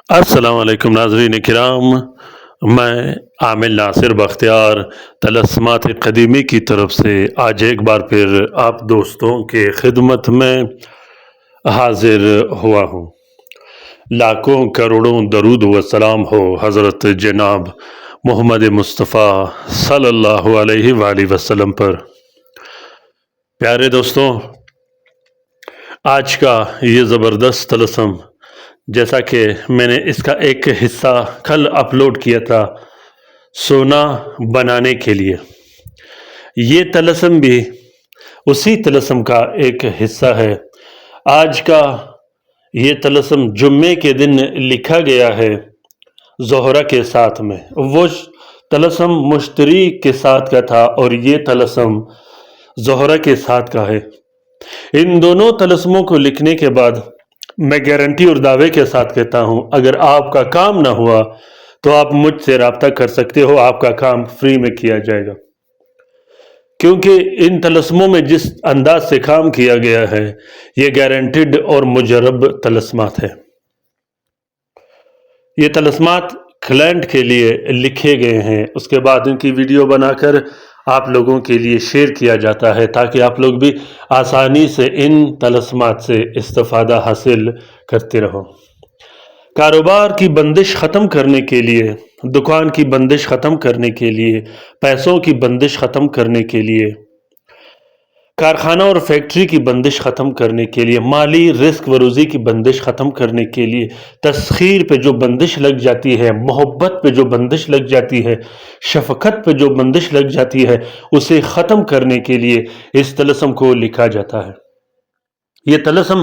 السلام علیکم ناظرین کرام، میں عامل ناصر بختیار طلسمات قدیمی کی طرف سے آج ایک بار پھر آپ دوستوں کے خدمت میں حاضر ہوا ہوں۔ لاکھوں کروڑوں درود و سلام ہو حضرت جناب محمد مصطفیٰ صلی اللہ علیہ وآلہ وسلم پر۔ پیارے دوستوں، آج کا یہ زبردست طلسم، جیسا کہ میں نے اس کا ایک حصہ کل اپلوڈ کیا تھا سونا بنانے کے لیے، یہ طلسم بھی اسی طلسم کا ایک حصہ ہے۔ آج کا یہ طلسم جمعے کے دن لکھا گیا ہے زہرہ کے ساتھ میں، وہ طلسم مشتری کے ساتھ کا تھا اور یہ طلسم زہرہ کے ساتھ کا ہے۔ ان دونوں طلسموں کو لکھنے کے بعد میں گارنٹی اور دعوے کے ساتھ کہتا ہوں، اگر آپ کا کام نہ ہوا تو آپ مجھ سے رابطہ کر سکتے ہو، آپ کا کام فری میں کیا جائے گا، کیونکہ ان طلسموں میں جس انداز سے کام کیا گیا ہے یہ گارنٹیڈ اور مجرب طلسمات ہے۔ یہ طلسمات کلائنٹ کے لیے لکھے گئے ہیں، اس کے بعد ان کی ویڈیو بنا کر آپ لوگوں کے لیے شیئر کیا جاتا ہے تاکہ آپ لوگ بھی آسانی سے ان طلسمات سے استفادہ حاصل کرتے رہو۔ کاروبار کی بندش ختم کرنے کے لیے، دکان کی بندش ختم کرنے کے لیے، پیسوں کی بندش ختم کرنے کے لیے، کارخانہ اور فیکٹری کی بندش ختم کرنے کے لیے، مالی رزق و روزی کی بندش ختم کرنے کے لیے، تسخیر پہ جو بندش لگ جاتی ہے، محبت پہ جو بندش لگ جاتی ہے، شفقت پہ جو بندش لگ جاتی ہے، اسے ختم کرنے کے لیے اس طلسم کو لکھا جاتا ہے۔ یہ طلسم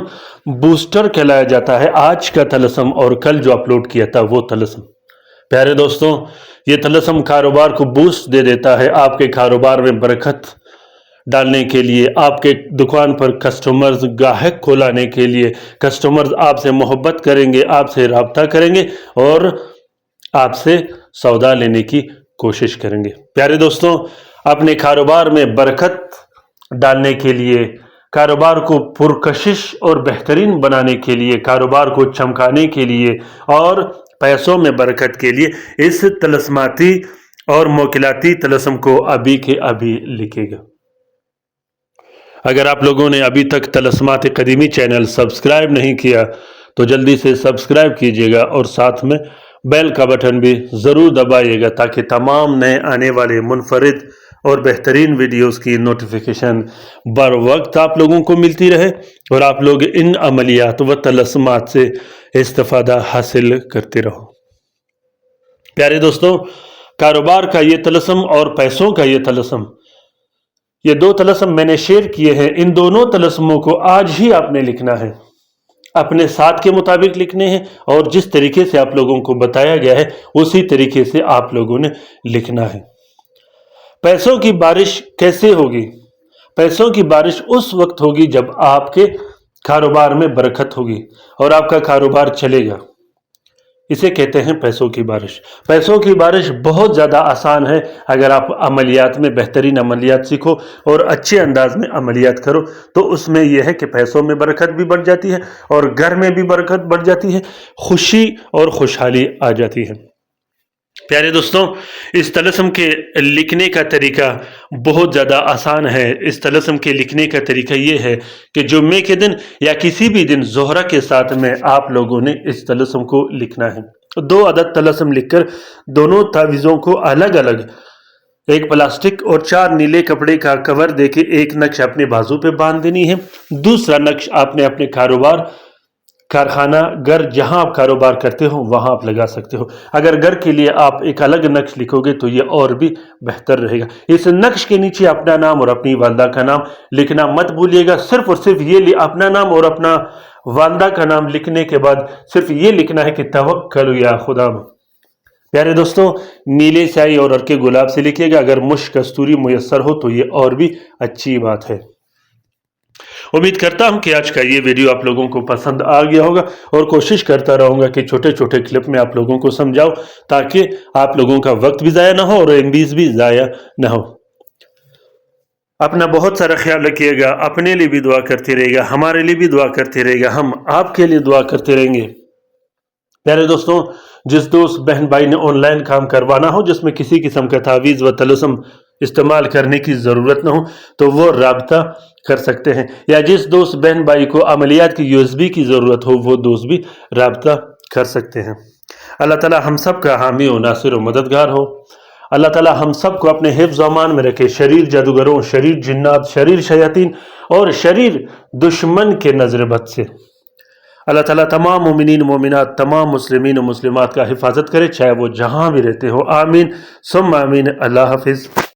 بوسٹر کہلایا جاتا ہے، آج کا طلسم اور کل جو اپلوڈ کیا تھا وہ طلسم۔ پیارے دوستوں، یہ طلسم کاروبار کو بوسٹ دے دیتا ہے، آپ کے کاروبار میں برکت ڈالنے کے لیے، آپ کے دکان پر کسٹمرز گاہک کو لانے کے لیے، کسٹمرز آپ سے محبت کریں گے، آپ سے رابطہ کریں گے اور آپ سے سودا لینے کی کوشش کریں گے۔ پیارے دوستوں، اپنے کاروبار میں برکت ڈالنے کے لیے، کاروبار کو پرکشش اور بہترین بنانے کے لیے، کاروبار کو چمکانے کے لیے اور پیسوں میں برکت کے لیے اس طلسماتی اور موکلاتی طلسم کو ابھی کے ابھی لکھے گا۔ اگر آپ لوگوں نے ابھی تک طلسمات قدیمی چینل سبسکرائب نہیں کیا تو جلدی سے سبسکرائب کیجئے گا اور ساتھ میں بیل کا بٹن بھی ضرور دبائیے گا تاکہ تمام نئے آنے والے منفرد اور بہترین ویڈیوز کی نوٹیفیکیشن بر وقت آپ لوگوں کو ملتی رہے اور آپ لوگ ان عملیات و طلسمات سے استفادہ حاصل کرتے رہو۔ پیارے دوستوں، کاروبار کا یہ طلسم اور پیسوں کا یہ طلسم، یہ دو طلسم میں نے شیئر کیے ہیں، ان دونوں طلسموں کو آج ہی آپ نے لکھنا ہے، اپنے ساتھ کے مطابق لکھنے ہیں اور جس طریقے سے آپ لوگوں کو بتایا گیا ہے اسی طریقے سے آپ لوگوں نے لکھنا ہے۔ پیسوں کی بارش کیسے ہوگی؟ پیسوں کی بارش اس وقت ہوگی جب آپ کے کاروبار میں برکت ہوگی اور آپ کا کاروبار چلے گا، اسے کہتے ہیں پیسوں کی بارش۔ پیسوں کی بارش بہت زیادہ آسان ہے اگر آپ عملیات میں بہترین عملیات سیکھو اور اچھے انداز میں عملیات کرو تو اس میں یہ ہے کہ پیسوں میں برکت بھی بڑھ جاتی ہے اور گھر میں بھی برکت بڑھ جاتی ہے، خوشی اور خوشحالی آ جاتی ہے۔ پیارے دوستوں، اس طلسم کے لکھنے کا طریقہ بہت زیادہ آسان ہے۔ اس طلسم کے لکھنے کا طریقہ یہ ہے کہ جمعے کے دن یا کسی بھی دن زہرہ کے ساتھ میں آپ لوگوں نے اس طلسم کو لکھنا ہے۔ 2 عدد طلسم لکھ کر دونوں تعویذوں کو الگ الگ ایک پلاسٹک اور 4 نیلے کپڑے کا کور دے کے ایک نقش اپنے بازو پہ باندھ دینی ہے، دوسرا نقش آپ نے اپنے کاروبار، کارخانہ، گھر جہاں آپ کاروبار کرتے ہو وہاں آپ لگا سکتے ہو۔ اگر گھر کے لیے آپ ایک الگ نقش لکھو گے تو یہ اور بھی بہتر رہے گا۔ اس نقش کے نیچے اپنا نام اور اپنی والدہ کا نام لکھنا مت بھولیے گا، صرف اور صرف یہ اپنا نام اور اپنا والدہ کا نام لکھنے کے بعد صرف یہ لکھنا ہے کہ توکل یا خدا۔ پیارے دوستوں، نیلے سیاہی اور ہلکے گلاب سے لکھیے گا، اگر مشک کستوری میسر ہو تو یہ اور بھی اچھی بات ہے۔ امید کرتا ہوں کہ آج کا یہ ویڈیو آپ لوگوں کو پسند آ گیا ہوگا اور کوشش کرتا رہوں گا کہ چھوٹے چھوٹے کلپ میں آپ لوگوں کو سمجھاؤ تاکہ آپ لوگوں کا وقت بھی ضائع نہ ہو اور MBs بھی ضائع نہ ہو۔ اپنا بہت سارا خیال رکھیے گا، اپنے لیے بھی دعا کرتے رہے گا، ہمارے لیے بھی دعا کرتے رہے گا، ہم آپ کے لیے دعا کرتے رہیں گے۔ پیارے دوستوں، جس دوست بہن بھائی نے آن لائن کام کروانا ہو جس میں کسی قسم کا تعویذ و طلسم استعمال کرنے کی ضرورت نہ ہو تو وہ رابطہ کر سکتے ہیں، یا جس دوست بہن بھائی کو عملیات کی USB کی ضرورت ہو وہ دوست بھی رابطہ کر سکتے ہیں۔ اللہ تعالی ہم سب کا حامی و ناصر و مددگار ہو۔ اللہ تعالی ہم سب کو اپنے حفظ و امان میں رکھے، شریر جادوگروں، شریر جنات، شریر شیاطین اور شریر دشمن کے نظر بد سے۔ اللہ تعالیٰ تمام مومنین مومنات، تمام مسلمین و مسلمات کا حفاظت کرے، چاہے وہ جہاں بھی رہتے ہو۔ آمین ثم آمین۔ اللہ حافظ۔